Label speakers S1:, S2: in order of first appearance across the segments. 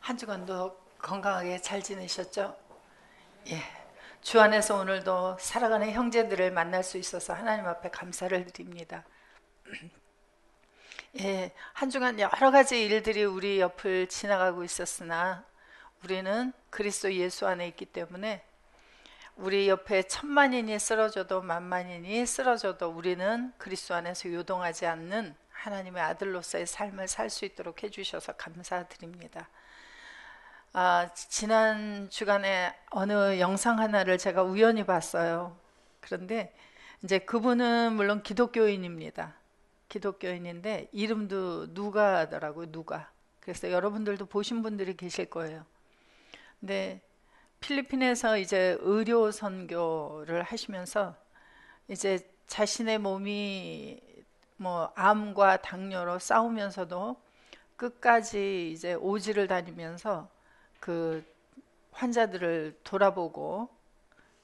S1: 한 주간도 건강하게 잘 지내셨죠? 예. 주 안에서 오늘도 살아가는 형제들을 만날 수 있어서 하나님 앞에 감사를 드립니다. 예. 한 주간 여러 가지 일들이 우리 옆을 지나가고 있었으나 우리는 그리스도 예수 안에 있기 때문에 우리 옆에 천만인이 쓰러져도 만만인이 쓰러져도 우리는 그리스도 안에서 요동하지 않는 하나님의 아들로서의 삶을 살 수 있도록 해주셔서 감사드립니다. 지난 주간에 어느 영상 하나를 제가 우연히 봤어요. 그런데 이제 그분은 물론 기독교인입니다. 기독교인인데 이름도 누가더라고요. 누가. 그래서 여러분들도 보신 분들이 계실 거예요. 근데 필리핀에서 이제 의료 선교를 하시면서 이제 자신의 몸이 뭐 암과 당뇨로 싸우면서도 끝까지 이제 오지를 다니면서 그 환자들을 돌아보고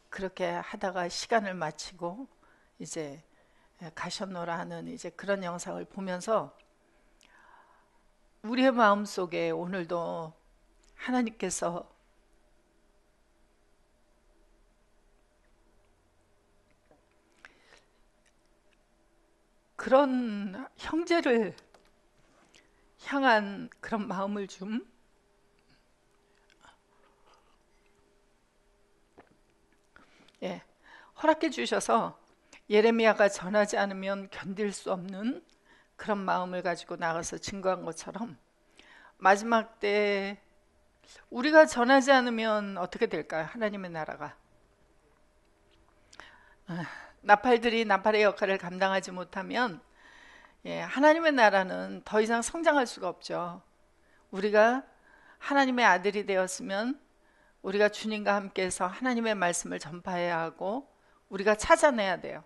S1: 그렇게 하다가 시간을 마치고 이제 가셨노라 하는 이제 그런 영상을 보면서 우리의 마음 속에 오늘도 하나님께서 그런 형제를 향한 그런 마음을 좀 허락해 주셔서 예레미야가 전하지 않으면 견딜 수 없는 그런 마음을 가지고 나가서 증거한 것처럼 마지막 때 우리가 전하지 않으면 어떻게 될까요? 하나님의 나라가 나팔들이 나팔의 역할을 감당하지 못하면 하나님의 나라는 더 이상 성장할 수가 없죠. 우리가 하나님의 아들이 되었으면 우리가 주님과 함께해서 하나님의 말씀을 전파해야 하고 우리가 찾아내야 돼요.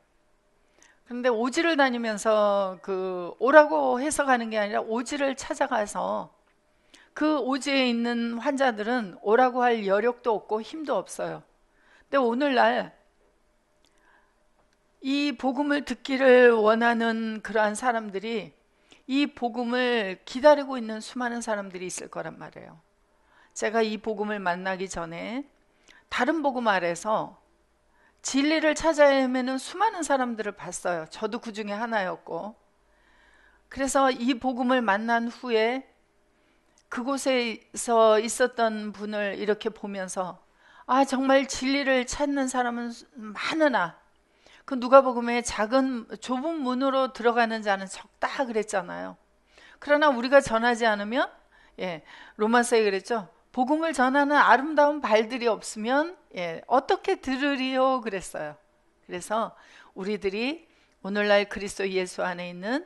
S1: 그런데 오지를 다니면서 그 오라고 해서 가는 게 아니라 오지를 찾아가서 그 오지에 있는 환자들은 오라고 할 여력도 없고 힘도 없어요. 근데 오늘날 이 복음을 듣기를 원하는 그러한 사람들이 이 복음을 기다리고 있는 수많은 사람들이 있을 거란 말이에요. 제가 이 복음을 만나기 전에 다른 복음 아래서 진리를 찾아 헤매는 수많은 사람들을 봤어요. 저도 그 중에 하나였고. 그래서 이 복음을 만난 후에 그곳에서 있었던 분을 이렇게 보면서 정말 진리를 찾는 사람은 많으나 그 누가복음에 작은 좁은 문으로 들어가는 자는 적다 그랬잖아요. 그러나 우리가 전하지 않으면 로마서에 그랬죠. 복음을 전하는 아름다운 발들이 없으면 어떻게 들으리요 그랬어요. 그래서 우리들이 오늘날 그리스도 예수 안에 있는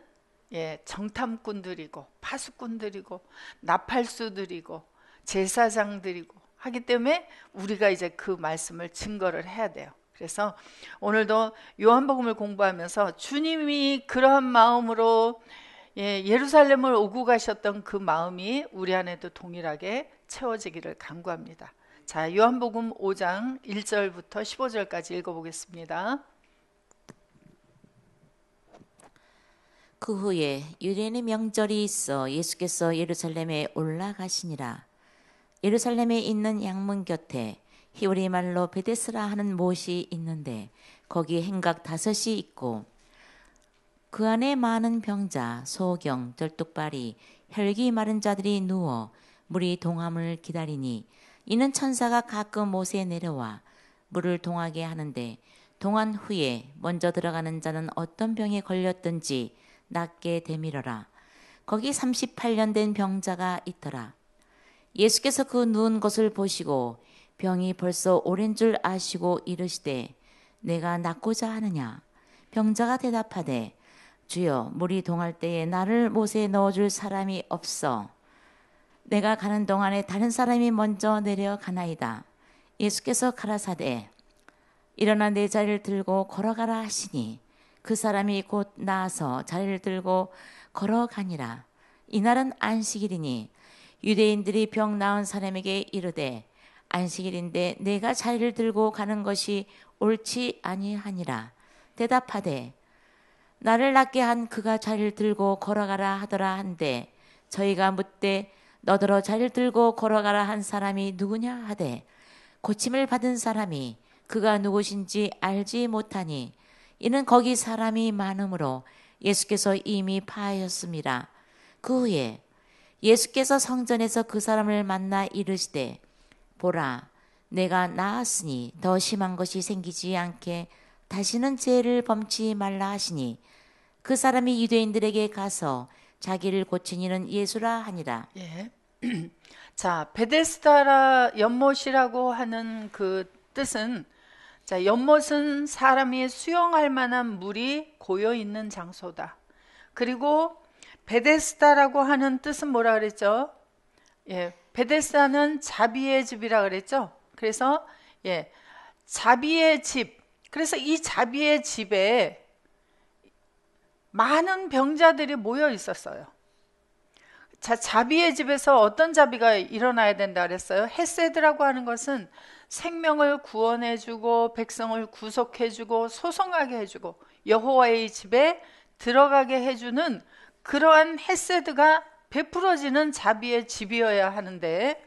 S1: 정탐꾼들이고 파수꾼들이고 나팔수들이고 제사장들이고 하기 때문에 우리가 이제 그 말씀을 증거를 해야 돼요. 그래서 오늘도 요한복음을 공부하면서 주님이 그러한 마음으로 예루살렘을 오고 가셨던 그 마음이 우리 안에도 동일하게 채워지기를 간구합니다. 자, 요한복음 5장 1절부터 15절까지 읽어보겠습니다.
S2: 그 후에 유대인의 명절이 있어 예수께서 예루살렘에 올라가시니라. 예루살렘에 있는 양문 곁에 히브리 말로 베데스라 하는 못이 있는데 거기 행각 5이 있고 그 안에 많은 병자, 소경, 절뚝발이, 혈기 마른 자들이 누워 물이 동함을 기다리니 이는 천사가 가끔 못에 내려와 물을 동하게 하는데 동한 후에 먼저 들어가는 자는 어떤 병에 걸렸든지 낫게 되밀어라. 거기 38년 된 병자가 있더라. 예수께서 그 누운 것을 보시고 병이 벌써 오랜 줄 아시고 이르시되 내가 낫고자 하느냐. 병자가 대답하되 주여 물이 동할 때에 나를 못에 넣어줄 사람이 없어. 내가 가는 동안에 다른 사람이 먼저 내려가나이다. 예수께서 가라사대 일어나 내 자리를 들고 걸어가라 하시니 그 사람이 곧 나아서 자리를 들고 걸어가니라. 이날은 안식일이니 유대인들이 병 나은 사람에게 이르되 안식일인데 내가 자리를 들고 가는 것이 옳지 아니하니라. 대답하되 나를 낫게 한 그가 자리를 들고 걸어가라 하더라 한데 저희가 묻되 너더러 자리를 들고 걸어가라 한 사람이 누구냐 하되 고침을 받은 사람이 그가 누구신지 알지 못하니 이는 거기 사람이 많으므로 예수께서 이미 파하였습니다. 그 후에 예수께서 성전에서 그 사람을 만나 이르시되 보라 내가 나았으니 더 심한 것이 생기지 않게 다시는 죄를 범치 말라 하시니 그 사람이 유대인들에게 가서 자기를 고친 이는 예수라 하니라.
S1: 예. 자, 베데스다라 연못이라고 하는 그 뜻은, 자, 연못은 사람이 수영할 만한 물이 고여 있는 장소다. 그리고 베데스다라고 하는 뜻은 뭐라 그랬죠? 예, 베데스다는 자비의 집이라 그랬죠? 그래서 예, 자비의 집. 그래서 이 자비의 집에 많은 병자들이 모여 있었어요. 자, 자비의 집에서 어떤 자비가 일어나야 된다 그랬어요? 헤세드라고 하는 것은 생명을 구원해주고 백성을 구속해주고 소송하게 해주고 여호와의 집에 들어가게 해주는 그러한 헤세드가 베풀어지는 자비의 집이어야 하는데,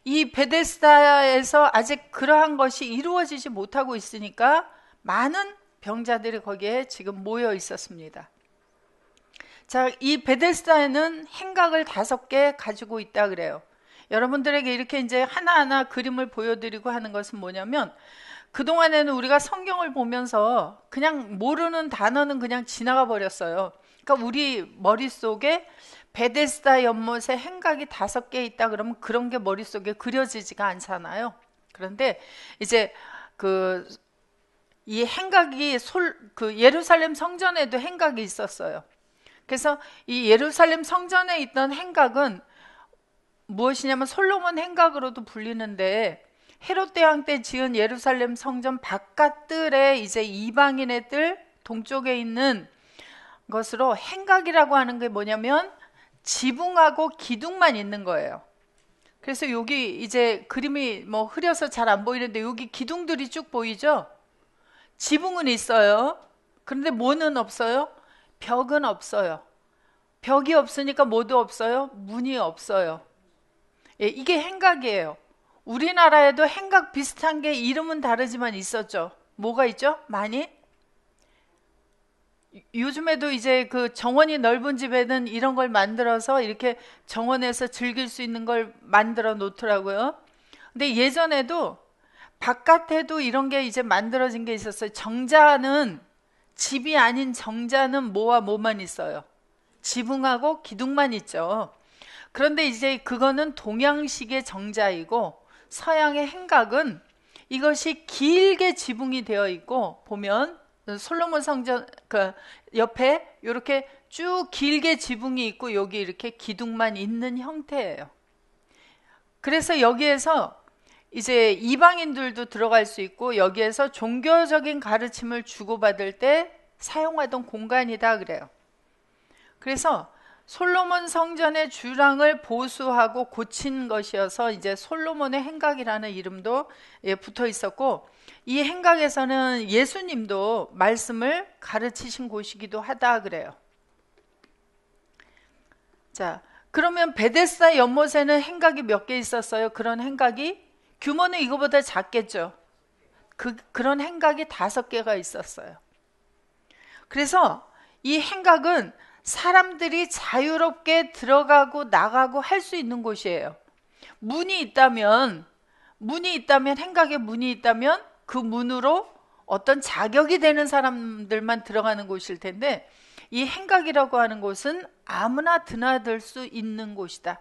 S1: 이 베데스다에서 아직 그러한 것이 이루어지지 못하고 있으니까 많은 병자들이 거기에 지금 모여 있었습니다. 자, 이 베데스다에는 행각을 5개 가지고 있다 그래요. 여러분들에게 이렇게 이제 하나하나 그림을 보여드리고 하는 것은 뭐냐면, 그동안에는 우리가 성경을 보면서 그냥 모르는 단어는 그냥 지나가 버렸어요. 그러니까 우리 머릿속에 베데스다 연못에 행각이 5개 있다 그러면 그런 게 머릿속에 그려지지가 않잖아요. 그런데 이제 이 행각이 예루살렘 성전에도 행각이 있었어요. 그래서 이 예루살렘 성전에 있던 행각은 무엇이냐면 솔로몬 행각으로도 불리는데, 헤롯 대왕 때 지은 예루살렘 성전 바깥들에 이제 이방인의 뜰 동쪽에 있는 것으로 행각이라고 하는 게 뭐냐면 지붕하고 기둥만 있는 거예요. 그래서 여기 이제 그림이 뭐 흐려서 잘 안 보이는데 여기 기둥들이 쭉 보이죠? 지붕은 있어요. 그런데 뭐는 없어요? 벽은 없어요. 벽이 없으니까 뭐도 없어요? 문이 없어요. 예, 이게 행각이에요. 우리나라에도 행각 비슷한 게 이름은 다르지만 있었죠. 뭐가 있죠? 많이? 요즘에도 이제 그 정원이 넓은 집에는 이런 걸 만들어서 이렇게 정원에서 즐길 수 있는 걸 만들어 놓더라고요. 근데 예전에도 바깥에도 이런 게 이제 만들어진 게 있었어요. 정자는, 집이 아닌 정자는 뭐와 뭐만 있어요? 지붕하고 기둥만 있죠. 그런데 이제 그거는 동양식의 정자이고, 서양의 행각은 이것이 길게 지붕이 되어 있고, 보면 솔로몬 성전 그 옆에 이렇게 쭉 길게 지붕이 있고 여기 이렇게 기둥만 있는 형태예요. 그래서 여기에서 이제 이방인들도 들어갈 수 있고 여기에서 종교적인 가르침을 주고받을 때 사용하던 공간이다 그래요. 그래서 솔로몬 성전의 주랑을 보수하고 고친 것이어서 이제 솔로몬의 행각이라는 이름도 붙어 있었고, 이 행각에서는 예수님도 말씀을 가르치신 곳이기도 하다 그래요. 자, 그러면 베데스다 연못에는 행각이 몇 개 있었어요? 그런 행각이 규모는 이거보다 작겠죠. 그런 행각이 5개가 있었어요. 그래서 이 행각은 사람들이 자유롭게 들어가고 나가고 할 수 있는 곳이에요. 문이 있다면 행각에 문이 있다면 그 문으로 어떤 자격이 되는 사람들만 들어가는 곳일 텐데, 이 행각이라고 하는 곳은 아무나 드나들 수 있는 곳이다.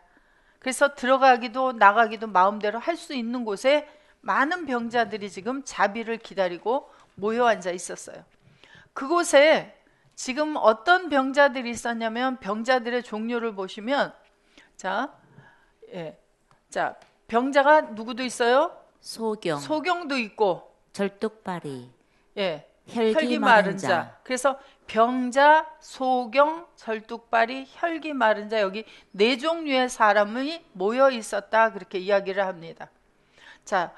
S1: 그래서 들어가기도 나가기도 마음대로 할 수 있는 곳에 많은 병자들이 지금 자비를 기다리고 모여 앉아 있었어요. 그곳에 지금 어떤 병자들이 있었냐면, 병자들의 종류를 보시면 자, 병자가 누구도 있어요? 소경도 있고,
S2: 절뚝발이,
S1: 예,
S2: 혈기 마른 자.
S1: 그래서 병자, 소경, 절뚝발이, 혈기 마른 자, 여기 4종류의 사람이 모여 있었다 그렇게 이야기를 합니다. 자,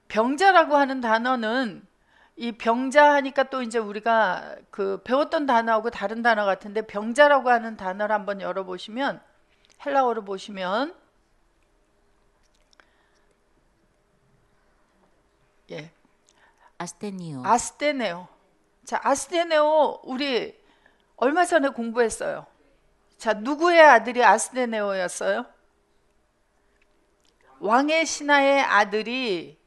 S1: 병자라고 하는 단어는, 이 병자 하니까 또 이제 우리가 그 배웠던 단어하고 다른 단어 같은데, 병자라고 하는 단어를 한번 열어보시면, 헬라어로 보시면 예.
S2: 아스테니오.
S1: 아스테네오. 자, 아스테네오 우리 얼마 전에 공부했어요. 자, 누구의 아들이 아스테네오였어요? 왕의 신하의 아들이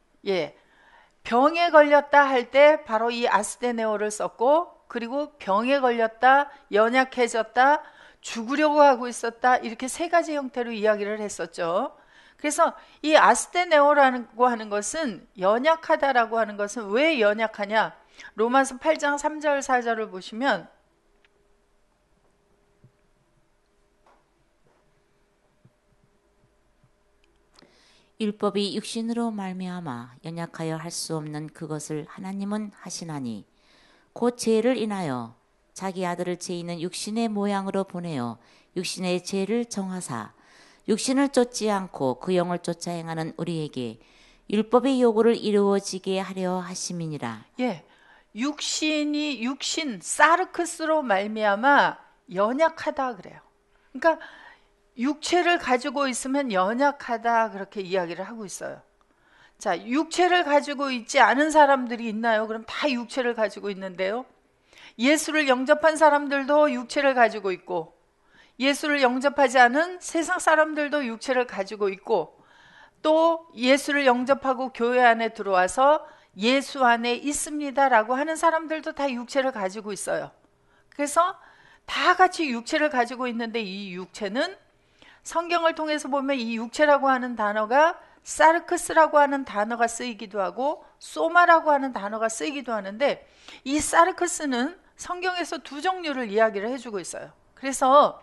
S1: 병에 걸렸다 할 때 바로 이 아스테네오를 썼고, 그리고 병에 걸렸다, 연약해졌다, 죽으려고 하고 있었다, 이렇게 세 가지 형태로 이야기를 했었죠. 그래서 이 아스테네오라고 하는 것은, 연약하다라고 하는 것은 왜 연약하냐? 로마서 8장 3절 4절을 보시면
S2: 율법이 육신으로 말미암아 연약하여 할 수 없는 그것을 하나님은 하시나니 곧 죄를 인하여 자기 아들을 죄 있는 육신의 모양으로 보내어 육신의 죄를 정하사 육신을 쫓지 않고 그 영을 쫓아 행하는 우리에게 율법의 요구를 이루어지게 하려 하심이니라.
S1: 육신 사르크스로 말미암아 연약하다 그래요. 그러니까 육체를 가지고 있으면 연약하다, 그렇게 이야기를 하고 있어요. 자, 육체를 가지고 있지 않은 사람들이 있나요? 그럼 다 육체를 가지고 있는데요. 예수를 영접한 사람들도 육체를 가지고 있고, 예수를 영접하지 않은 세상 사람들도 육체를 가지고 있고, 또 예수를 영접하고 교회 안에 들어와서 예수 안에 있습니다라고 하는 사람들도 다 육체를 가지고 있어요. 그래서 다 같이 육체를 가지고 있는데, 이 육체는 성경을 통해서 보면 이 육체라고 하는 단어가 사르크스라고 하는 단어가 쓰이기도 하고 소마라고 하는 단어가 쓰이기도 하는데, 이 사르크스는 성경에서 두 종류를 이야기를 해주고 있어요. 그래서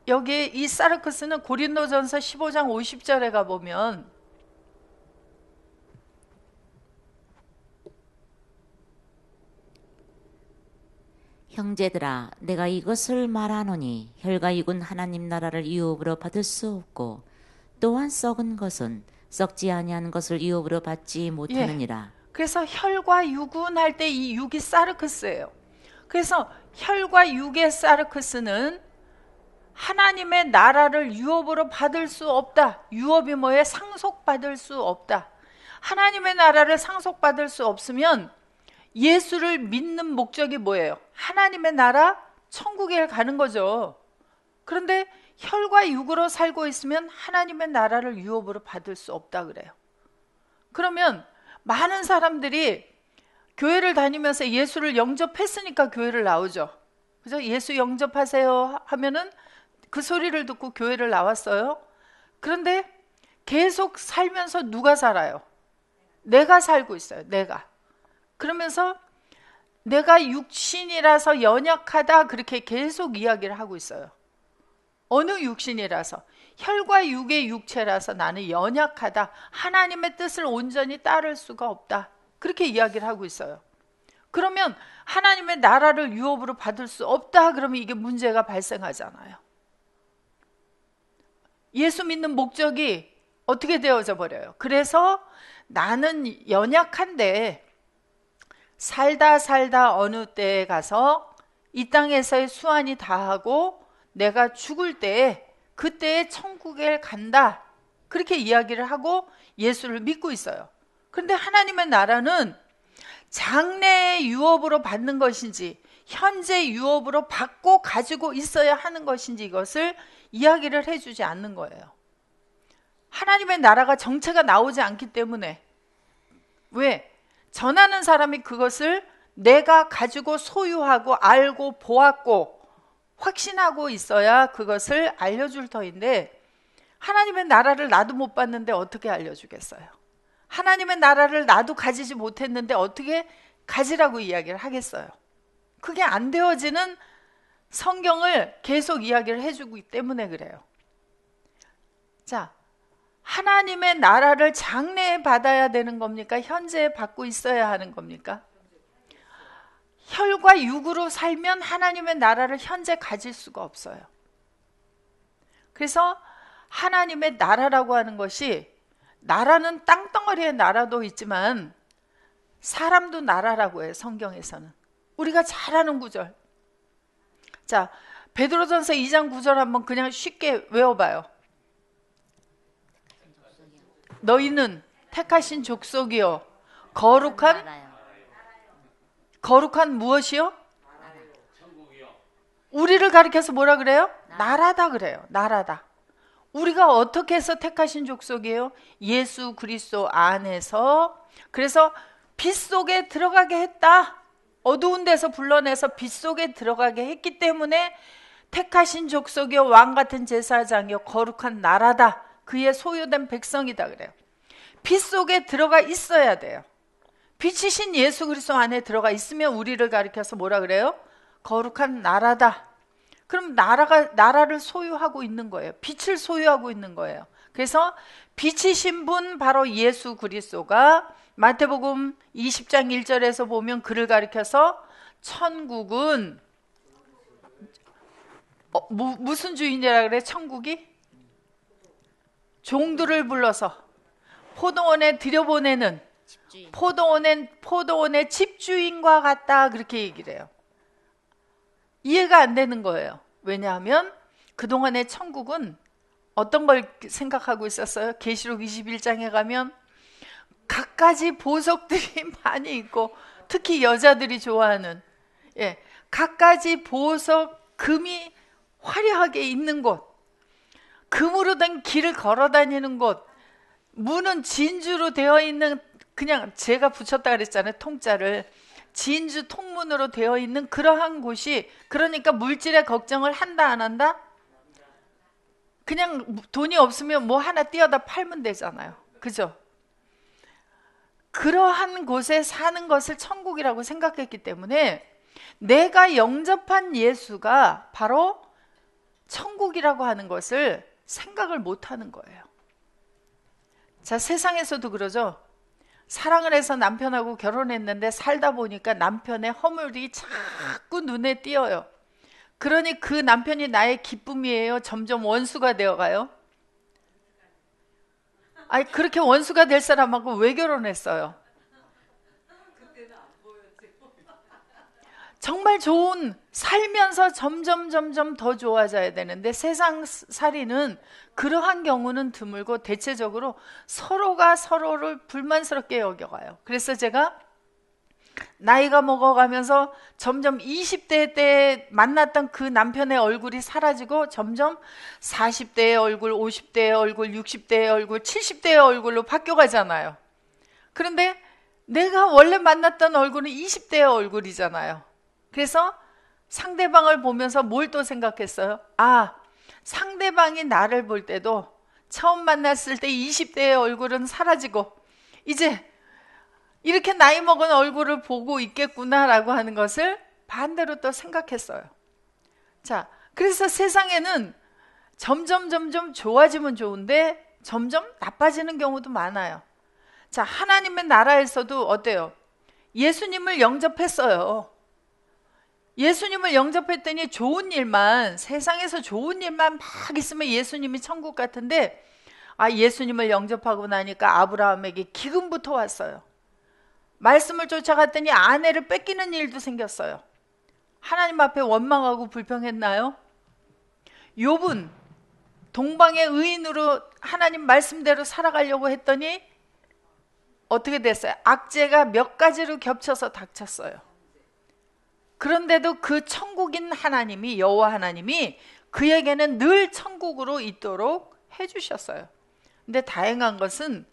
S1: 여기 이 사르크스는 고린도전서 15장 50절에 가보면
S2: 형제들아 내가 이것을 말하노니 혈과 육은 하나님 나라를 유업으로 받을 수 없고 또한 썩은 것은 썩지 아니한 것을 유업으로 받지 못하느니라.
S1: 그래서 혈과 육은 할 때 이 육이 사르크스예요. 그래서 혈과 육의 사르크스는 하나님의 나라를 유업으로 받을 수 없다. 유업이 뭐예요? 상속받을 수 없다. 하나님의 나라를 상속받을 수 없으면 예수를 믿는 목적이 뭐예요? 하나님의 나라, 천국에 가는 거죠. 그런데 혈과 육으로 살고 있으면 하나님의 나라를 유업으로 받을 수 없다 그래요. 그러면 많은 사람들이 교회를 다니면서 예수를 영접했으니까 교회를 나오죠. 그래서 예수 영접하세요 하면은 그 소리를 듣고 교회를 나왔어요. 그런데 계속 살면서 누가 살아요? 내가 살고 있어요. 내가. 그러면서 내가 육신이라서 연약하다, 그렇게 계속 이야기를 하고 있어요. 어느 육신이라서? 혈과 육의 육체라서 나는 연약하다, 하나님의 뜻을 온전히 따를 수가 없다, 그렇게 이야기를 하고 있어요. 그러면 하나님의 나라를 유업으로 받을 수 없다 그러면 이게 문제가 발생하잖아요. 예수 믿는 목적이 어떻게 되어져 버려요? 그래서 나는 연약한데 살다 어느 때에 가서 이 땅에서의 수완이 다하고 내가 죽을 때 그때에 천국에 간다, 그렇게 이야기를 하고 예수를 믿고 있어요. 그런데 하나님의 나라는 장래의 유업으로 받는 것인지 현재 유업으로 받고 가지고 있어야 하는 것인지 이것을 이야기를 해주지 않는 거예요. 하나님의 나라가 정체가 나오지 않기 때문에. 왜? 전하는 사람이 그것을 내가 가지고 소유하고 알고 보았고 확신하고 있어야 그것을 알려줄 터인데, 하나님의 나라를 나도 못 봤는데 어떻게 알려주겠어요? 하나님의 나라를 나도 가지지 못했는데 어떻게 가지라고 이야기를 하겠어요? 그게 안 되어지는 성경을 계속 이야기를 해주기 때문에 그래요. 자, 하나님의 나라를 장래에 받아야 되는 겁니까? 현재에 받고 있어야 하는 겁니까? 혈과 육으로 살면 하나님의 나라를 현재 가질 수가 없어요. 그래서 하나님의 나라라고 하는 것이, 나라는 땅덩어리의 나라도 있지만 사람도 나라라고 해요. 성경에서는 우리가 잘 아는 구절. 자, 베드로전서 2장 9절 한번 그냥 쉽게 외워봐요. 너희는 택하신 족속이요 거룩한
S2: 나라요.
S1: 거룩한 무엇이요? 우리를 가리켜서 뭐라 그래요? 나라다 그래요. 나라다. 우리가 어떻게 해서 택하신 족속이에요? 예수 그리스도 안에서. 그래서 빛 속에 들어가게 했다. 어두운 데서 불러내서 빛 속에 들어가게 했기 때문에 택하신 족속이요 왕 같은 제사장이요 거룩한 나라다. 그의 소유된 백성이다 그래요. 빛 속에 들어가 있어야 돼요. 빛이신 예수 그리스도 안에 들어가 있으면 우리를 가리켜서 뭐라 그래요? 거룩한 나라다. 그럼 나라를 소유하고 있는 거예요. 빛을 소유하고 있는 거예요. 그래서 빛이신 분 바로 예수 그리스도가 마태복음 20장 1절에서 보면 그를 가리켜서 천국은 무슨 주인이라 그래? 천국이? 종들을 불러서 포도원에 들여보내는
S2: 집주인.
S1: 포도원의 집주인과 같다 그렇게 얘기를 해요. 이해가 안 되는 거예요. 왜냐하면 그동안의 천국은 어떤 걸 생각하고 있었어요? 계시록 21장에 가면 갖가지 보석들이 많이 있고 특히 여자들이 좋아하는 갖가지 보석 금이 화려하게 있는 곳, 금으로 된 길을 걸어 다니는 곳, 문은 진주로 되어 있는, 그냥 제가 붙였다 그랬잖아요. 통짜를 진주 통문으로 되어 있는 그러한 곳이, 그러니까 물질의 걱정을 한다 안 한다? 그냥 돈이 없으면 뭐 하나 띄어다 팔면 되잖아요. 그죠? 그러한 곳에 사는 것을 천국이라고 생각했기 때문에 내가 영접한 예수가 바로 천국이라고 하는 것을 생각을 못 하는 거예요. 자, 세상에서도 그러죠. 사랑을 해서 남편하고 결혼했는데 살다 보니까 남편의 허물이 자꾸 눈에 띄어요. 그러니 그 남편이 나의 기쁨이에요? 점점 원수가 되어가요? 아니, 그렇게 원수가 될 사람하고 왜 결혼했어요? 정말 좋은, 살면서 점점 더 좋아져야 되는데 세상 살이는 그러한 경우는 드물고 대체적으로 서로가 서로를 불만스럽게 여겨가요. 그래서 제가 나이가 먹어가면서 점점 20대 때 만났던 그 남편의 얼굴이 사라지고 점점 40대의 얼굴, 50대의 얼굴, 60대의 얼굴, 70대의 얼굴로 바뀌어가잖아요. 그런데 내가 원래 만났던 얼굴은 20대의 얼굴이잖아요. 그래서 상대방을 보면서 뭘 또 생각했어요? 아, 상대방이 나를 볼 때도 처음 만났을 때 20대의 얼굴은 사라지고 이제 이렇게 나이 먹은 얼굴을 보고 있겠구나라고 하는 것을 반대로 또 생각했어요. 자, 그래서 세상에는 점점 좋아지면 좋은데 점점 나빠지는 경우도 많아요. 자, 하나님의 나라에서도 어때요? 예수님을 영접했어요. 예수님을 영접했더니 좋은 일만, 세상에서 좋은 일만 막 있으면 예수님이 천국 같은데, 아, 예수님을 영접하고 나니까 아브라함에게 기근부터 왔어요. 말씀을 쫓아갔더니 아내를 뺏기는 일도 생겼어요. 하나님 앞에 원망하고 불평했나요? 욥은 동방의 의인으로 하나님 말씀대로 살아가려고 했더니 어떻게 됐어요? 악재가 몇 가지로 겹쳐서 닥쳤어요. 그런데도 그 천국인 하나님이, 여호와 하나님이 그에게는 늘 천국으로 있도록 해주셨어요. 근데 다행한 것은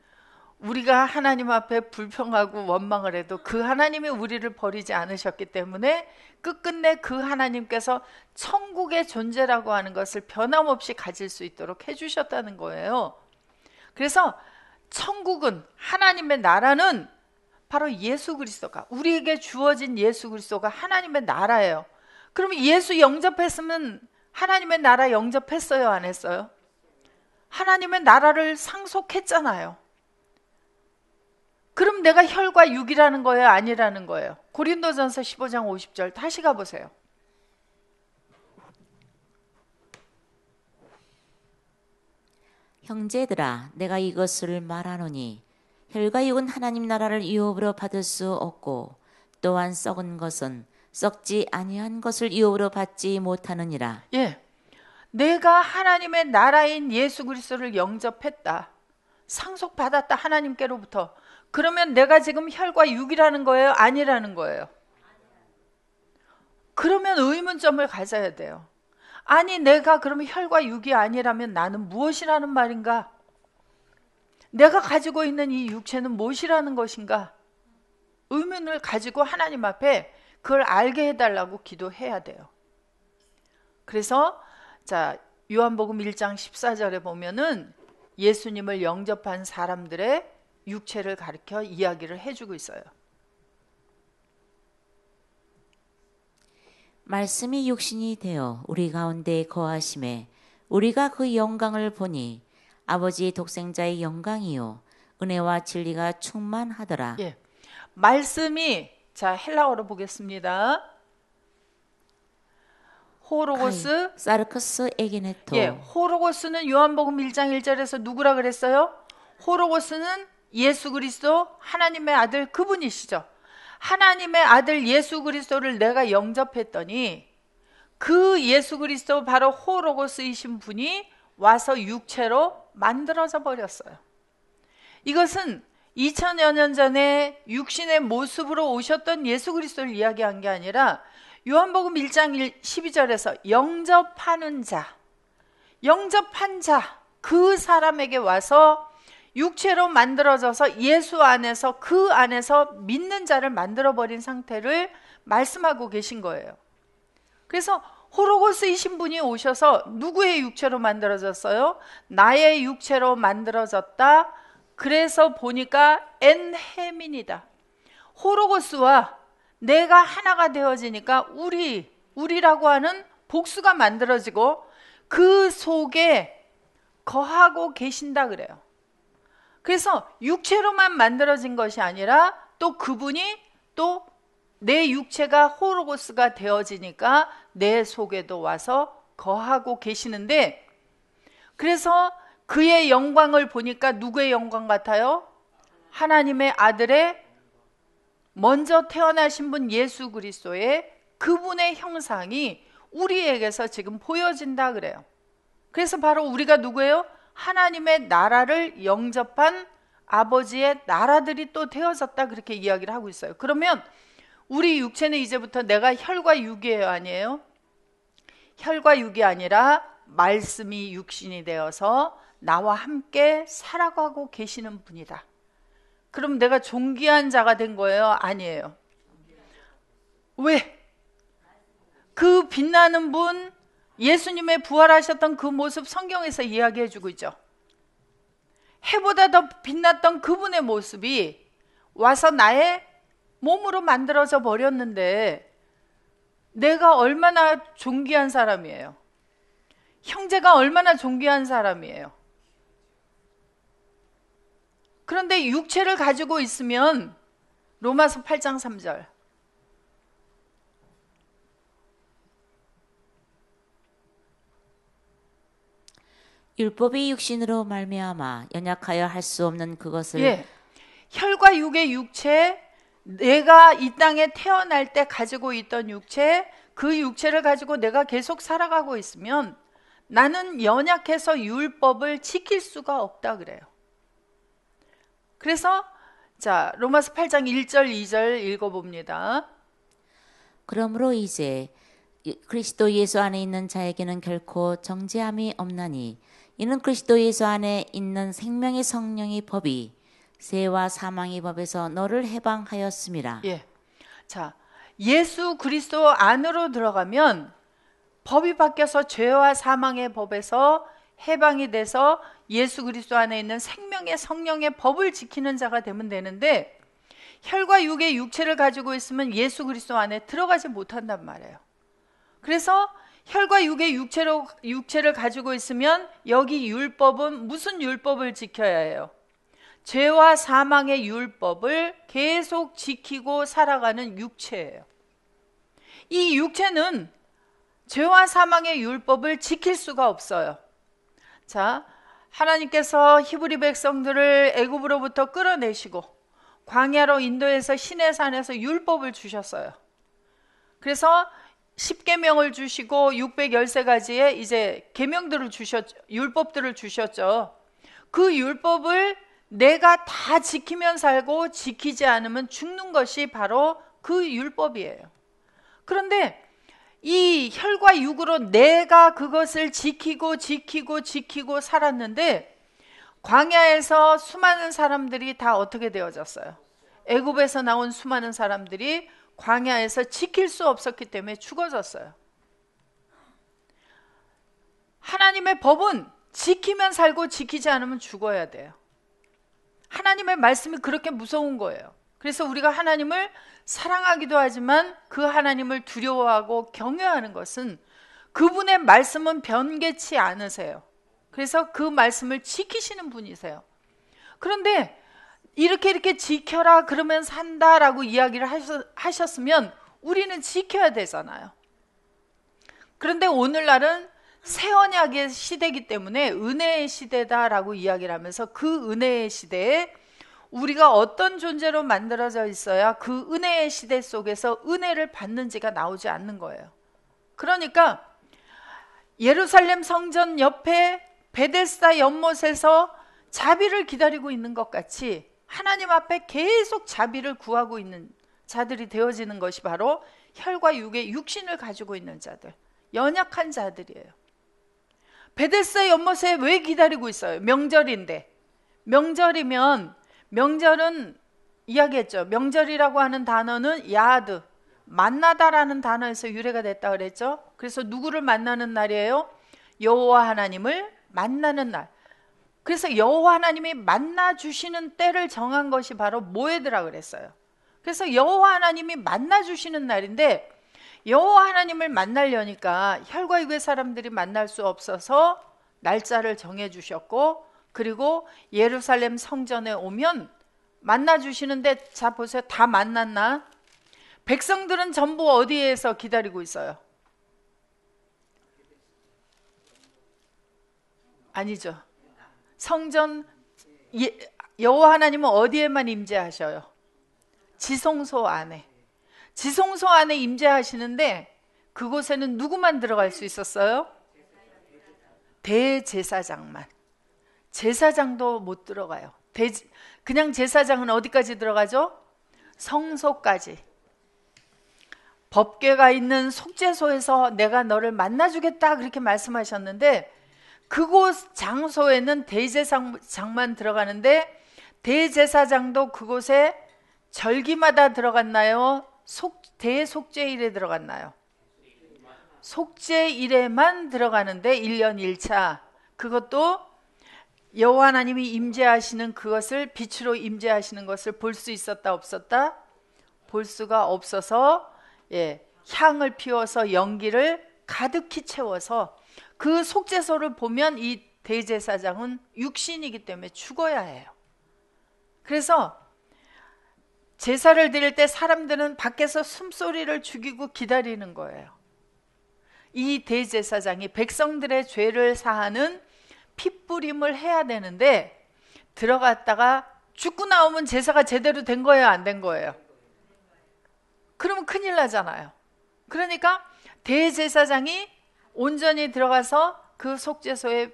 S1: 우리가 하나님 앞에 불평하고 원망을 해도 그 하나님이 우리를 버리지 않으셨기 때문에 끝끝내 그 하나님께서 천국의 존재라고 하는 것을 변함없이 가질 수 있도록 해주셨다는 거예요. 그래서 천국은, 하나님의 나라는 바로 예수 그리스도가, 우리에게 주어진 예수 그리스도가 하나님의 나라예요. 그러면 예수 영접했으면 하나님의 나라 영접했어요, 안 했어요? 하나님의 나라를 상속했잖아요. 그럼 내가 혈과 육이라는 거예요, 아니라는 거예요? 고린도전서 15장 50절 다시 가보세요.
S2: 형제들아, 내가 이것을 말하노니 혈과 육은 하나님 나라를 유업으로 받을 수 없고 또한 썩은 것은 썩지 아니한 것을 유업으로 받지 못하느니라.
S1: 예, 내가 하나님의 나라인 예수 그리스도를 영접했다, 상속받았다, 하나님께로부터. 그러면 내가 지금 혈과 육이라는 거예요? 아니라는 거예요? 그러면 의문점을 가져야 돼요. 아니, 내가 그러면 혈과 육이 아니라면 나는 무엇이라는 말인가? 내가 가지고 있는 이 육체는 무엇이라는 것인가? 의문을 가지고 하나님 앞에 그걸 알게 해달라고 기도해야 돼요. 그래서 자, 요한복음 1장 14절에 보면은 예수님을 영접한 사람들의 육체를 가리켜 이야기를 해주고 있어요.
S2: 말씀이 육신이 되어 우리 가운데 거하심에 우리가 그 영광을 보니 아버지 독생자의 영광이요 은혜와 진리가 충만하더라.
S1: 예, 말씀이 자 헬라어로 보겠습니다. 호로고스,
S2: 사르커스 에게네토.
S1: 예, 호로고스는 요한복음 1장 1절에서 누구라 그랬어요? 호로고스는 예수 그리스도 하나님의 아들 그분이시죠. 하나님의 아들 예수 그리스도를 내가 영접했더니 그 예수 그리스도 바로 호로고스이신 분이 와서 육체로 만들어져 버렸어요. 이것은 2000여 년 전에 육신의 모습으로 오셨던 예수 그리스도를 이야기한 게 아니라 요한복음 1장 12절에서 영접하는 자, 그 사람에게 와서 육체로 만들어져서 예수 안에서 그 안에서 믿는 자를 만들어버린 상태를 말씀하고 계신 거예요. 그래서 호로고스이신 분이 오셔서 누구의 육체로 만들어졌어요? 나의 육체로 만들어졌다. 그래서 보니까 엔헤민이다. 호로고스와 내가 하나가 되어지니까 우리라고 하는 복수가 만들어지고 그 속에 거하고 계신다 그래요. 그래서 육체로만 만들어진 것이 아니라 또 그분이 또 내 육체가 호로고스가 되어지니까 내 속에도 와서 거하고 계시는데, 그래서 그의 영광을 보니까 누구의 영광 같아요? 하나님의 아들의 먼저 태어나신 분 예수 그리스도의 그분의 형상이 우리에게서 지금 보여진다 그래요. 그래서 바로 우리가 누구예요? 하나님의 나라를 영접한 아버지의 나라들이 또 되어졌다, 그렇게 이야기를 하고 있어요. 그러면 우리 육체는 이제부터 내가 혈과 육이에요, 아니에요? 혈과 육이 아니라 말씀이 육신이 되어서 나와 함께 살아가고 계시는 분이다. 그럼 내가 존귀한 자가 된 거예요? 아니에요. 왜? 그 빛나는 분, 예수님의 부활하셨던 그 모습 성경에서 이야기해 주고 있죠. 해보다 더 빛났던 그분의 모습이 와서 나의 몸으로 만들어져 버렸는데 내가 얼마나 존귀한 사람이에요. 형제가 얼마나 존귀한 사람이에요. 그런데 육체를 가지고 있으면 로마서 8장 3절
S2: 율법이 육신으로 말미암아 연약하여 할 수 없는 그것을,
S1: 예, 혈과 육의 육체, 내가 이 땅에 태어날 때 가지고 있던 육체, 그 육체를 가지고 내가 계속 살아가고 있으면 나는 연약해서 율법을 지킬 수가 없다 그래요. 그래서 자 로마서 8장 1절 2절 읽어봅니다.
S2: 그러므로 이제 그리스도 예수 안에 있는 자에게는 결코 정죄함이 없나니 이는 그리스도 예수 안에 있는 생명의 성령의 법이 죄와 사망의 법에서 너를 해방하였음이라.
S1: 예, 자 예수 그리스도 안으로 들어가면 법이 바뀌어서 죄와 사망의 법에서 해방이 돼서 예수 그리스도 안에 있는 생명의 성령의 법을 지키는 자가 되면 되는데, 혈과 육의 육체를 가지고 있으면 예수 그리스도 안에 들어가지 못한단 말이에요. 그래서 혈과 육의 육체를 가지고 있으면 여기 율법은 무슨 율법을 지켜야 해요? 죄와 사망의 율법을 계속 지키고 살아가는 육체예요. 이 육체는 죄와 사망의 율법을 지킬 수가 없어요. 자, 하나님께서 히브리 백성들을 애굽으로부터 끌어내시고 광야로 인도해서 시내산에서 율법을 주셨어요. 그래서 10계명을 주시고 613가지의 이제 계명들을 주셨죠. 율법들을 주셨죠. 그 율법을 내가 다 지키면 살고 지키지 않으면 죽는 것이 바로 그 율법이에요. 그런데 이 혈과 육으로 내가 그것을 지키고 살았는데 광야에서 수많은 사람들이 다 어떻게 되어졌어요? 애굽에서 나온 수많은 사람들이 광야에서 지킬 수 없었기 때문에 죽어졌어요. 하나님의 법은 지키면 살고 지키지 않으면 죽어야 돼요. 하나님의 말씀이 그렇게 무서운 거예요. 그래서 우리가 하나님을 사랑하기도 하지만 그 하나님을 두려워하고 경외하는 것은 그분의 말씀은 변개치 않으세요. 그래서 그 말씀을 지키시는 분이세요. 그런데 이렇게 지켜라 그러면 산다라고 이야기를 하셨으면 우리는 지켜야 되잖아요. 그런데 오늘날은 새 언약의 시대이기 때문에 은혜의 시대다라고 이야기를 하면서 그 은혜의 시대에 우리가 어떤 존재로 만들어져 있어야 그 은혜의 시대 속에서 은혜를 받는지가 나오지 않는 거예요. 그러니까 예루살렘 성전 옆에 베데스다 연못에서 자비를 기다리고 있는 것 같이 하나님 앞에 계속 자비를 구하고 있는 자들이 되어지는 것이 바로 혈과 육의 육신을 가지고 있는 자들, 연약한 자들이에요. 베데스다 연못에 왜 기다리고 있어요? 명절인데. 명절은 이야기했죠. 명절이라고 하는 단어는 야드, 만나다라는 단어에서 유래가 됐다 그랬죠. 그래서 누구를 만나는 날이에요? 여호와 하나님을 만나는 날. 그래서 여호와 하나님이 만나 주시는 때를 정한 것이 바로 모에드라 그랬어요. 그래서 여호와 하나님이 만나 주시는 날인데 여호와 하나님을 만나려니까 혈과 육의 사람들이 만날 수 없어서 날짜를 정해 주셨고, 그리고 예루살렘 성전에 오면 만나 주시는데, 자 보세요. 다 만났나? 백성들은 전부 어디에서 기다리고 있어요? 아니죠. 성전, 여호와 하나님은 어디에만 임재하셔요? 지성소 안에. 지성소 안에 임재하시는데 그곳에는 누구만 들어갈 수 있었어요? 대제사장만. 제사장도 못 들어가요. 그냥 제사장은 어디까지 들어가죠? 성소까지. 법궤가 있는 속죄소에서 내가 너를 만나주겠다 그렇게 말씀하셨는데 그곳 장소에는 대제사장만 들어가는데 대제사장도 그곳에 절기마다 들어갔나요? 대속죄일에 들어갔나요? 속죄일에만 들어가는데 1년 1차. 그것도 여호와 하나님이 임재하시는 그것을, 빛으로 임재하시는 것을 볼 수 있었다 없었다? 볼 수가 없어서 향을 피워서 연기를 가득히 채워서 그 속죄소를 보면 이 대제사장은 육신이기 때문에 죽어야 해요. 그래서 제사를 드릴 때 사람들은 밖에서 숨소리를 죽이고 기다리는 거예요. 이 대제사장이 백성들의 죄를 사하는 핏부림을 해야 되는데 들어갔다가 죽고 나오면 제사가 제대로 된 거예요, 안 된 거예요? 그러면 큰일 나잖아요. 그러니까 대제사장이 온전히 들어가서 그 속죄소에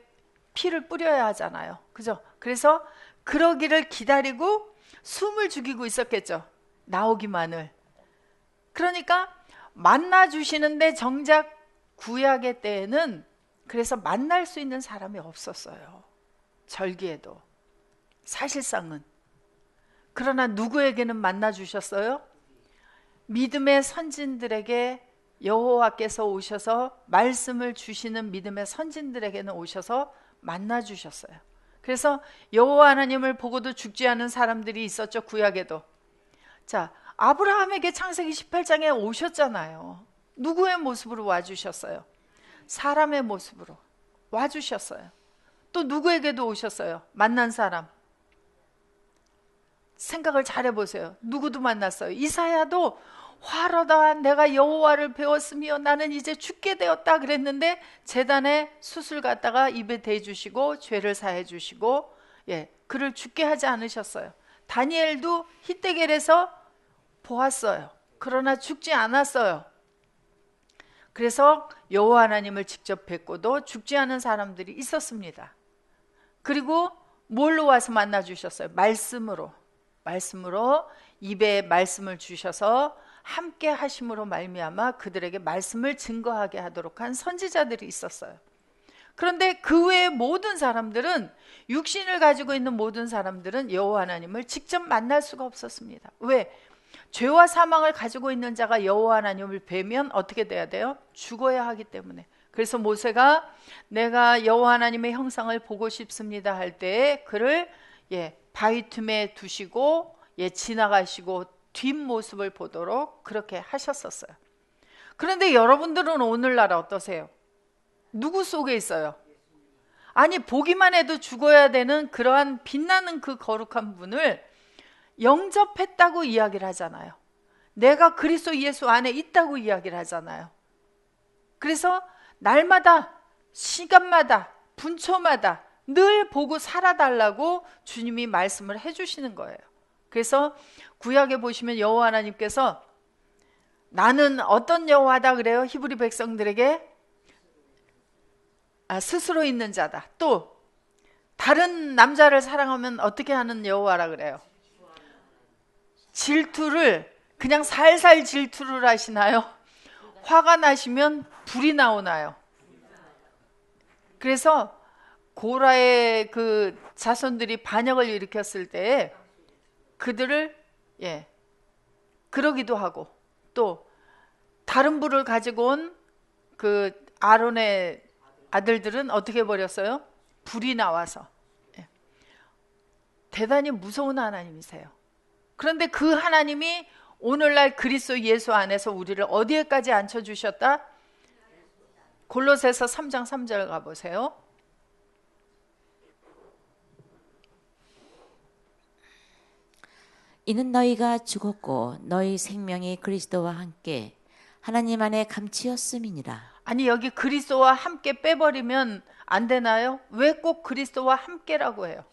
S1: 피를 뿌려야 하잖아요. 그죠? 그래서 그러기를 기다리고 숨을 죽이고 있었겠죠. 나오기만을. 그러니까 만나 주시는데 정작 구약의 때에는 그래서 만날 수 있는 사람이 없었어요. 절기에도. 사실상은. 그러나 누구에게는 만나 주셨어요? 믿음의 선진들에게 여호와께서 오셔서 말씀을 주시는 믿음의 선진들에게는 오셔서 만나 주셨어요. 그래서 여호와 하나님을 보고도 죽지 않은 사람들이 있었죠. 구약에도. 자, 아브라함에게 창세기 18장에 오셨잖아요. 누구의 모습으로 와주셨어요? 사람의 모습으로 와주셨어요. 또 누구에게도 오셨어요? 만난 사람. 생각을 잘 해보세요. 누구도 만났어요. 이사야도 화로다 내가 여호와를 배웠으며 나는 이제 죽게 되었다 그랬는데 제단에 숯을 갖다가 입에 대주시고 죄를 사해 주시고 그를 죽게 하지 않으셨어요. 다니엘도 히데겔에서 보았어요. 그러나 죽지 않았어요. 그래서 여호와 하나님을 직접 뵙고도 죽지 않은 사람들이 있었습니다. 그리고 뭘로 와서 만나 주셨어요? 말씀으로. 말씀으로 입에 말씀을 주셔서 함께 하심으로 말미암아 그들에게 말씀을 증거하게 하도록 한 선지자들이 있었어요. 그런데 그 외의 모든 사람들은, 육신을 가지고 있는 모든 사람들은 여호와 하나님을 직접 만날 수가 없었습니다. 왜? 죄와 사망을 가지고 있는 자가 여호와 하나님을 뵈면 어떻게 돼야 돼요? 죽어야 하기 때문에. 그래서 모세가 내가 여호와 하나님의 형상을 보고 싶습니다 할 때 그를 바위 틈에 두시고 지나가시고 뒷모습을 보도록 그렇게 하셨었어요. 그런데 여러분들은 오늘날 어떠세요? 누구 속에 있어요? 아니, 보기만 해도 죽어야 되는 그러한 빛나는 그 거룩한 분을 영접했다고 이야기를 하잖아요. 내가 그리스도 예수 안에 있다고 이야기를 하잖아요. 그래서 날마다, 시간마다, 분초마다 늘 보고 살아달라고 주님이 말씀을 해주시는 거예요. 그래서 구약에 보시면 여호와 하나님께서 나는 어떤 여호와다 그래요? 히브리 백성들에게 스스로 있는 자다. 또 다른 남자를 사랑하면 어떻게 하는 여호와라 그래요? 질투를 그냥 살살 질투를 하시나요? 화가 나시면 불이 나오나요? 그래서 고라의 그 자손들이 반역을 일으켰을 때 그들을 그러기도 하고, 또 다른 불을 가지고 온 그 아론의 아들들은 어떻게 버렸어요? 불이 나와서. 대단히 무서운 하나님이세요. 그런데 그 하나님이 오늘날 그리스도 예수 안에서 우리를 어디에까지 앉혀주셨다? 골로새서 3장 3절 가보세요.
S2: 이는 너희가 죽었고 너희 생명이 그리스도와 함께 하나님 안에 감치였음이니라.
S1: 아니, 여기 그리스도와 함께 빼버리면 안 되나요? 왜 꼭 그리스도와 함께라고 해요?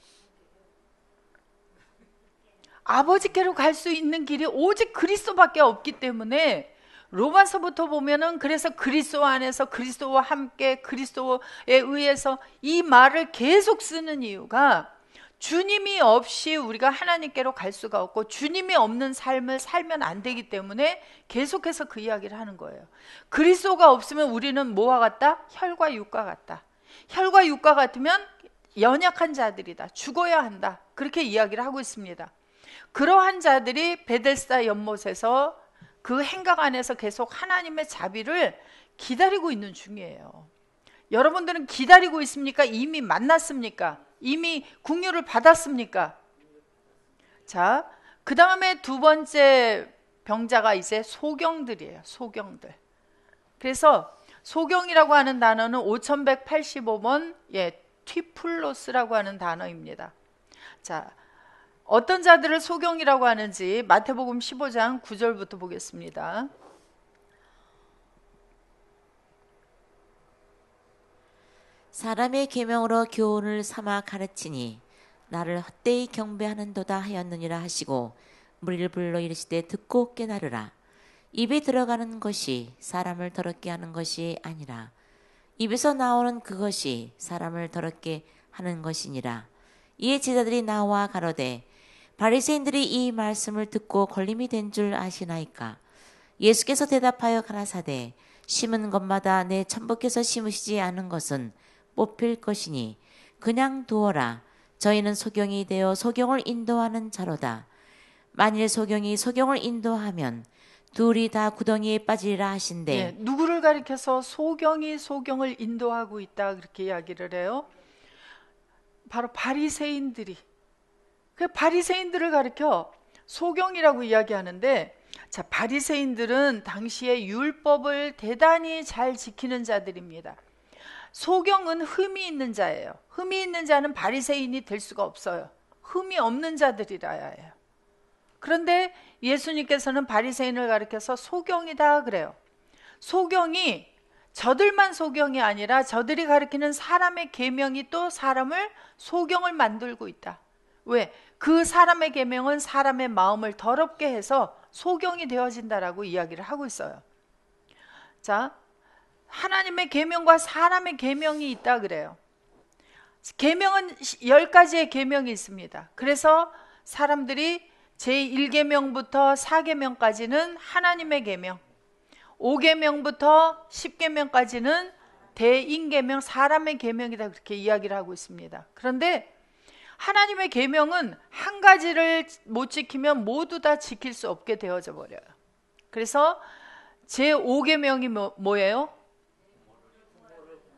S1: 아버지께로 갈 수 있는 길이 오직 그리스도밖에 없기 때문에 로마서부터 보면은 그래서 그리스도 안에서 그리스도와 함께 그리스도에 의해서 이 말을 계속 쓰는 이유가 주님이 없이 우리가 하나님께로 갈 수가 없고 주님이 없는 삶을 살면 안 되기 때문에 계속해서 그 이야기를 하는 거예요. 그리스도가 없으면 우리는 뭐와 같다? 혈과 육과 같다. 혈과 육과 같으면 연약한 자들이다. 죽어야 한다. 그렇게 이야기를 하고 있습니다. 그러한 자들이 베데스다 연못에서 그 행각 안에서 계속 하나님의 자비를 기다리고 있는 중이에요. 여러분들은 기다리고 있습니까? 이미 만났습니까? 이미 긍휼을 받았습니까? 자, 그 다음에 두 번째 병자가 이제 소경들이에요. 소경들. 그래서 소경이라고 하는 단어는 5185번 튀플로스라고 하는 단어입니다. 자, 어떤 자들을 소경이라고 하는지 마태복음 15장 9절부터 보겠습니다.
S2: 사람의 계명으로 교훈을 삼아 가르치니 나를 헛되이 경배하는도다 하였느니라 하시고 무리를 불러 이르시되 듣고 깨달으라. 입에 들어가는 것이 사람을 더럽게 하는 것이 아니라 입에서 나오는 그것이 사람을 더럽게 하는 것이니라. 이에 제자들이 나와 가로되 바리새인들이 이 말씀을 듣고 걸림이 된 줄 아시나이까? 예수께서 대답하여 가라사대 심은 것마다 내 천부께서 심으시지 않은 것은 뽑힐 것이니 그냥 두어라. 저희는 소경이 되어 소경을 인도하는 자로다. 만일 소경이 소경을 인도하면 둘이 다 구덩이에 빠지리라 하신대.
S1: 누구를 가리켜서 소경이 소경을 인도하고 있다 그렇게 이야기를 해요? 바로 바리새인들이. 그 바리새인들을 가리켜 소경이라고 이야기하는데, 자, 바리새인들은 당시에 율법을 대단히 잘 지키는 자들입니다. 소경은 흠이 있는 자예요. 흠이 있는 자는 바리새인이 될 수가 없어요. 흠이 없는 자들이라야 해요. 그런데 예수님께서는 바리새인을 가리켜서 소경이다 그래요. 소경이 저들만 소경이 아니라 저들이 가리키는 사람의 계명이 또 사람을 소경을 만들고 있다. 왜? 그 사람의 계명은 사람의 마음을 더럽게 해서 소경이 되어진다라고 이야기를 하고 있어요. 자, 하나님의 계명과 사람의 계명이 있다 그래요. 계명은 10가지의 계명이 있습니다. 그래서 사람들이 제1계명부터 4계명까지는 하나님의 계명, 5계명부터 10계명까지는 대인계명, 사람의 계명이다, 그렇게 이야기를 하고 있습니다. 그런데 하나님의 계명은 한 가지를 못 지키면 모두 다 지킬 수 없게 되어져 버려요. 그래서 제5계명이 뭐예요?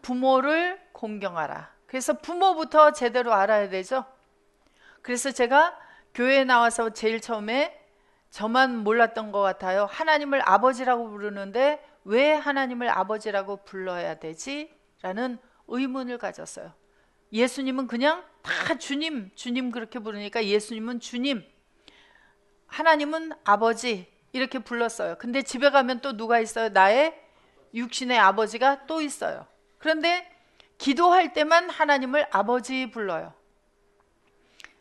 S1: 부모를 공경하라. 그래서 부모부터 제대로 알아야 되죠. 그래서 제가 교회에 나와서 제일 처음에 저만 몰랐던 것 같아요. 하나님을 아버지라고 부르는데 왜 하나님을 아버지라고 불러야 되지? 라는 의문을 가졌어요. 예수님은 그냥 다 주님, 주님 그렇게 부르니까 예수님은 주님, 하나님은 아버지 이렇게 불렀어요. 근데 집에 가면 또 누가 있어요? 나의 육신의 아버지가 또 있어요. 그런데 기도할 때만 하나님을 아버지 불러요.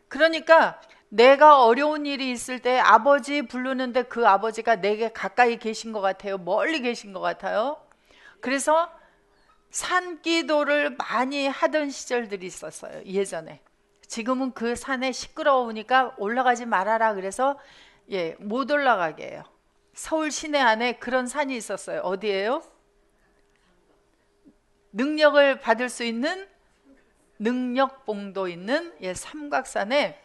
S1: 그러니까 내가 어려운 일이 있을 때 아버지 부르는데 그 아버지가 내게 가까이 계신 것 같아요? 멀리 계신 것 같아요? 그래서 산기도를 많이 하던 시절들이 있었어요, 예전에. 지금은 그 산에 시끄러우니까 올라가지 말아라 그래서 못 올라가게 해요. 서울 시내 안에 그런 산이 있었어요. 어디예요? 능력을 받을 수 있는 능력봉도 있는 삼각산에,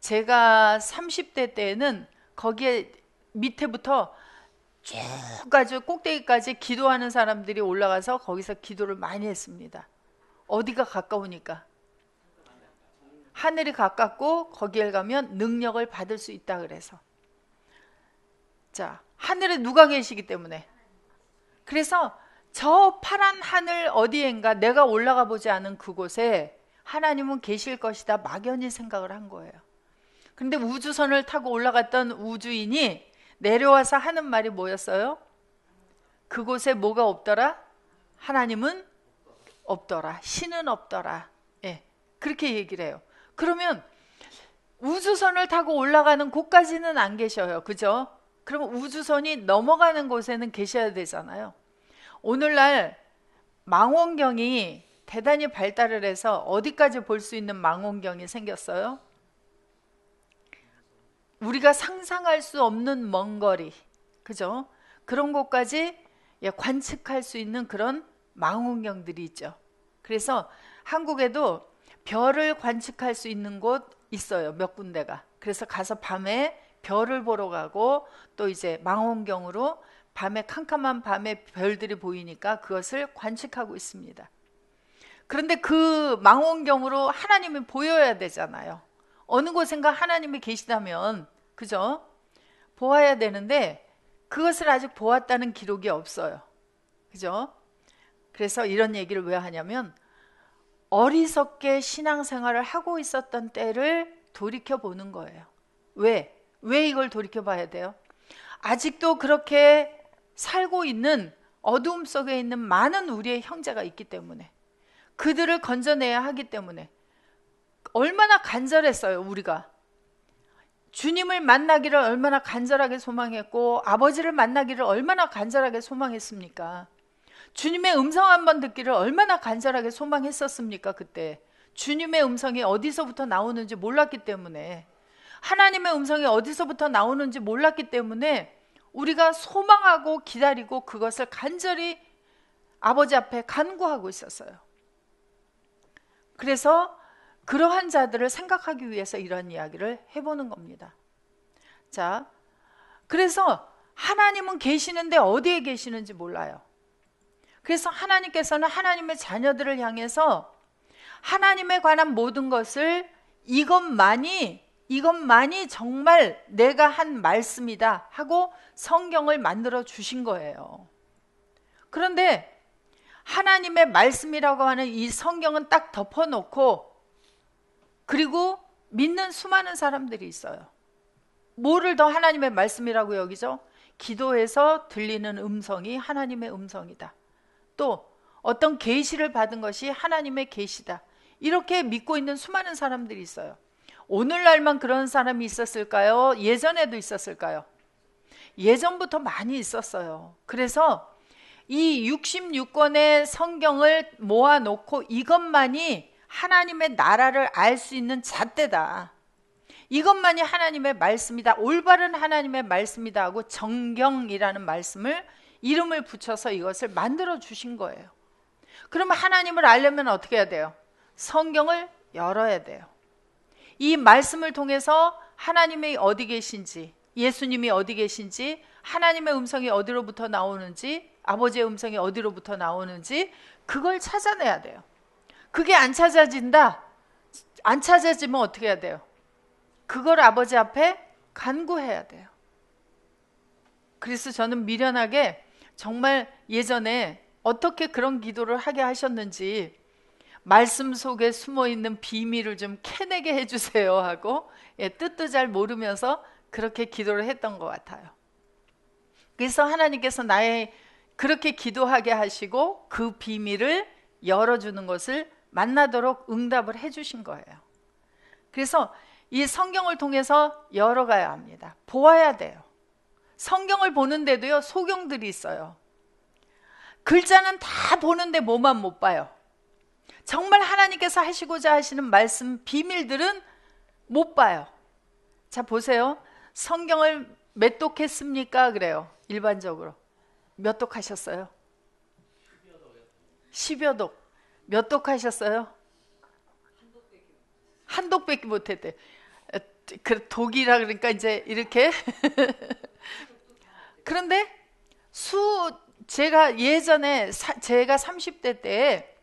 S1: 제가 30대 때에는 거기에 밑에부터 쭉 가지고 꼭대기까지 기도하는 사람들이 올라가서 거기서 기도를 많이 했습니다. 어디가 가까우니까. 하늘이 가깝고 거기에 가면 능력을 받을 수 있다 그래서. 자, 하늘에 누가 계시기 때문에. 그래서 저 파란 하늘 어디엔가 내가 올라가 보지 않은 그곳에 하나님은 계실 것이다 막연히 생각을 한 거예요. 근데 우주선을 타고 올라갔던 우주인이 내려와서 하는 말이 뭐였어요? 그곳에 뭐가 없더라? 하나님은 없더라. 신은 없더라. 그렇게 얘기를 해요. 그러면 우주선을 타고 올라가는 곳까지는 안 계셔요. 그죠? 그럼 우주선이 넘어가는 곳에는 계셔야 되잖아요. 오늘날 망원경이 대단히 발달을 해서 어디까지 볼 수 있는 망원경이 생겼어요? 우리가 상상할 수 없는 먼 거리, 그죠? 그런 곳까지 관측할 수 있는 그런 망원경들이 있죠. 그래서 한국에도 별을 관측할 수 있는 곳 있어요, 몇 군데가. 그래서 가서 밤에 별을 보러 가고, 또 이제 망원경으로 밤에, 캄캄한 밤에 별들이 보이니까 그것을 관측하고 있습니다. 그런데 그 망원경으로 하나님이 보여야 되잖아요. 어느 곳인가 하나님이 계시다면, 그죠? 보아야 되는데 그것을 아직 보았다는 기록이 없어요. 그죠? 그래서 이런 얘기를 왜 하냐면, 어리석게 신앙생활을 하고 있었던 때를 돌이켜보는 거예요. 왜 이걸 돌이켜봐야 돼요? 아직도 그렇게 살고 있는 어두움 속에 있는 많은 우리의 형제가 있기 때문에, 그들을 건져내야 하기 때문에. 얼마나 간절했어요, 우리가. 주님을 만나기를 얼마나 간절하게 소망했고, 아버지를 만나기를 얼마나 간절하게 소망했습니까? 주님의 음성 한번 듣기를 얼마나 간절하게 소망했었습니까? 그때 주님의 음성이 어디서부터 나오는지 몰랐기 때문에, 하나님의 음성이 어디서부터 나오는지 몰랐기 때문에 우리가 소망하고 기다리고 그것을 간절히 아버지 앞에 간구하고 있었어요. 그래서 그러한 자들을 생각하기 위해서 이런 이야기를 해보는 겁니다. 자, 그래서 하나님은 계시는데 어디에 계시는지 몰라요. 그래서 하나님께서는 하나님의 자녀들을 향해서 하나님에 관한 모든 것을 이것만이 정말 내가 한 말씀이다 하고 성경을 만들어 주신 거예요. 그런데 하나님의 말씀이라고 하는 이 성경은 딱 덮어놓고, 그리고 믿는 수많은 사람들이 있어요. 뭐를 더 하나님의 말씀이라고 여기죠? 기도해서 들리는 음성이 하나님의 음성이다. 또 어떤 계시를 받은 것이 하나님의 계시다. 이렇게 믿고 있는 수많은 사람들이 있어요. 오늘날만 그런 사람이 있었을까요? 예전에도 있었을까요? 예전부터 많이 있었어요. 그래서 이 66권의 성경을 모아놓고 이것만이 하나님의 나라를 알 수 있는 잣대다. 이것만이 하나님의 말씀이다. 올바른 하나님의 말씀이다 하고 정경이라는 말씀을 이름을 붙여서 이것을 만들어 주신 거예요. 그러면 하나님을 알려면 어떻게 해야 돼요? 성경을 열어야 돼요. 이 말씀을 통해서 하나님이 어디 계신지, 예수님이 어디 계신지, 하나님의 음성이 어디로부터 나오는지, 아버지의 음성이 어디로부터 나오는지 그걸 찾아내야 돼요. 그게 안 찾아진다. 안 찾아지면 어떻게 해야 돼요? 그걸 아버지 앞에 간구해야 돼요. 그래서 저는 미련하게 정말 예전에 어떻게 그런 기도를 하게 하셨는지 말씀 속에 숨어있는 비밀을 좀 캐내게 해주세요 하고 뜻도 잘 모르면서 그렇게 기도를 했던 것 같아요. 그래서 하나님께서 나의 그렇게 기도하게 하시고 그 비밀을 열어주는 것을 만나도록 응답을 해주신 거예요. 그래서 이 성경을 통해서 열어가야 합니다. 보아야 돼요. 성경을 보는데도요, 소경들이 있어요. 글자는 다 보는데 뭐만 못 봐요. 정말 하나님께서 하시고자 하시는 말씀, 비밀들은 못 봐요. 자, 보세요. 성경을 몇 독했습니까? 그래요. 일반적으로. 몇 독하셨어요? 10여 독. 몇 독하셨어요? 한 독밖에 못했대. 그 독이라 그러니까 이제 이렇게. 그런데 제가 예전에 제가 30대 때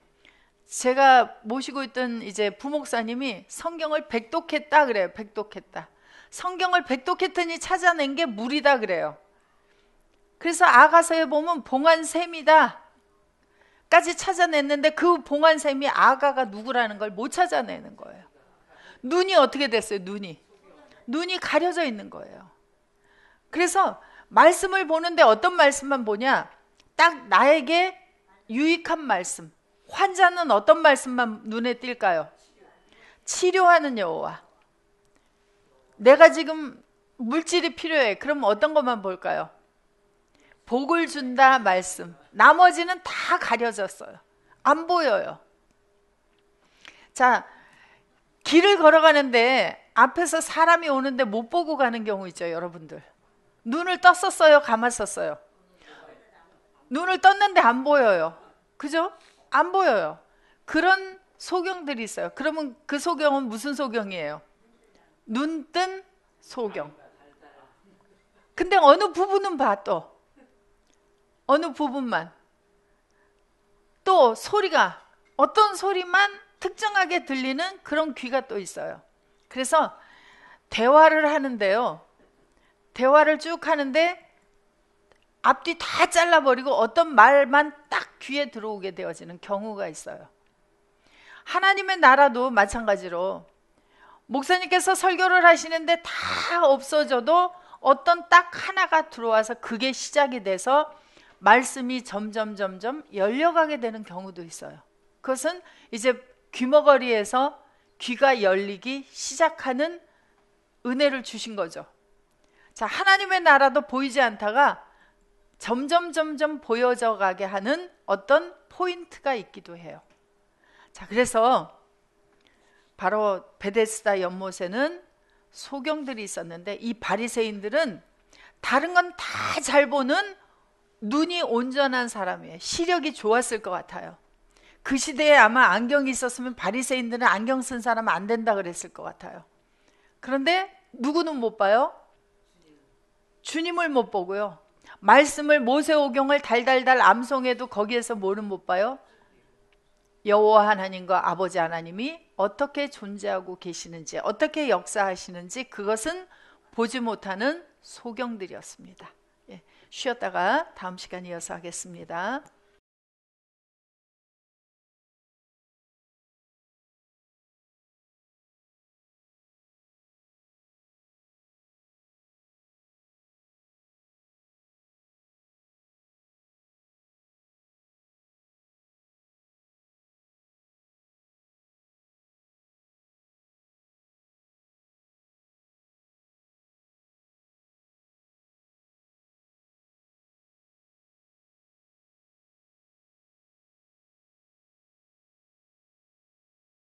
S1: 제가 모시고 있던 이제 부목사님이 성경을 백독했다 그래요. 백독했다. 성경을 백독했더니 찾아낸 게 물이다 그래요. 그래서 아가서에 보면 봉안샘이다 까지 찾아냈는데 그 봉안샘이 아가가 누구라는 걸 못 찾아내는 거예요. 눈이 어떻게 됐어요? 눈이 가려져 있는 거예요. 그래서 말씀을 보는데 어떤 말씀만 보냐? 딱 나에게 유익한 말씀. 환자는 어떤 말씀만 눈에 띌까요? 치료하는 여호와. 내가 지금 물질이 필요해. 그럼 어떤 것만 볼까요? 복을 준다 말씀. 나머지는 다 가려졌어요. 안 보여요. 자, 길을 걸어가는데 앞에서 사람이 오는데 못 보고 가는 경우 있죠, 여러분들. 눈을 떴었어요, 감았었어요? 눈을 떴는데 안 보여요. 그죠? 안 보여요. 그런 소경들이 있어요. 그러면 그 소경은 무슨 소경이에요? 눈 뜬 소경. 근데 어느 부분은 봐, 또. 어느 부분만. 또 소리가, 어떤 소리만 특정하게 들리는 그런 귀가 또 있어요. 그래서 대화를 하는데요. 대화를 쭉 하는데 앞뒤 다 잘라버리고 어떤 말만 딱 귀에 들어오게 되어지는 경우가 있어요. 하나님의 나라도 마찬가지로 목사님께서 설교를 하시는데 다 없어져도 어떤 딱 하나가 들어와서 그게 시작이 돼서 말씀이 점점 열려가게 되는 경우도 있어요. 그것은 이제 귀머거리에서 귀가 열리기 시작하는 은혜를 주신 거죠. 자, 하나님의 나라도 보이지 않다가 점점 보여져 가게 하는 어떤 포인트가 있기도 해요. 자, 그래서 바로 베데스다 연못에는 소경들이 있었는데 이 바리새인들은 다른 건 다 잘 보는 눈이 온전한 사람이에요. 시력이 좋았을 것 같아요. 그 시대에 아마 안경이 있었으면 바리새인들은 안경 쓴 사람은 안 된다 그랬을 것 같아요. 그런데 누구는 못 봐요? 주님을 못 보고요. 말씀을 모세오경을 달달달 암송해도 거기에서 뭐는 못 봐요? 여호와 하나님과 아버지 하나님이 어떻게 존재하고 계시는지, 어떻게 역사하시는지 그것은 보지 못하는 소경들이었습니다. 쉬었다가 다음 시간 이어서 하겠습니다.